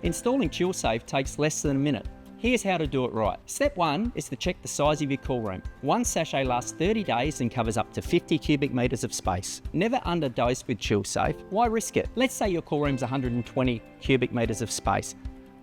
Installing ChillSafe takes less than a minute. Here's how to do it right. Step 1 is to check the size of your cool room. One sachet lasts 30 days and covers up to 50 cubic metres of space. Never underdose with ChillSafe. Why risk it? Let's say your cool room's 120 cubic metres of space.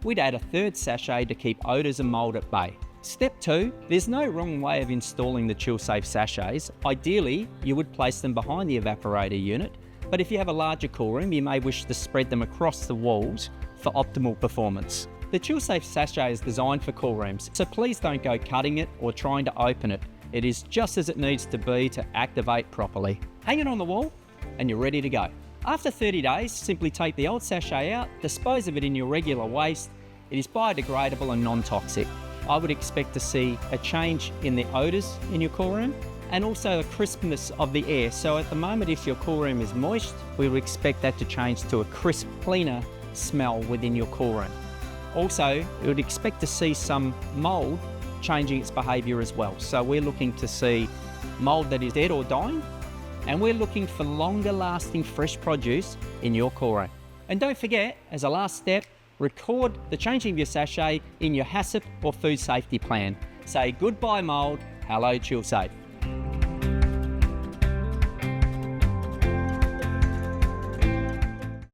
We'd add a third sachet to keep odours and mould at bay. Step 2, there's no wrong way of installing the ChillSafe sachets. Ideally, you would place them behind the evaporator unit, but if you have a larger cool room, you may wish to spread them across the walls for optimal performance. The ChillSafe sachet is designed for cool rooms, so please don't go cutting it or trying to open it. It is just as it needs to be to activate properly. Hang it on the wall and you're ready to go. After 30 days, simply take the old sachet out, dispose of it in your regular waste. It is biodegradable and non-toxic. I would expect to see a change in the odours in your cool room and also the crispness of the air. So at the moment, if your cool room is moist, we would expect that to change to a crisp, cleaner smell within your cool room. Also, you would expect to see some mould changing its behaviour as well. So we're looking to see mould that is dead or dying, and we're looking for longer lasting fresh produce in your cool room. And don't forget, as a last step, record the changing of your sachet in your HACCP or food safety plan. Say goodbye mould, hello ChillSafe.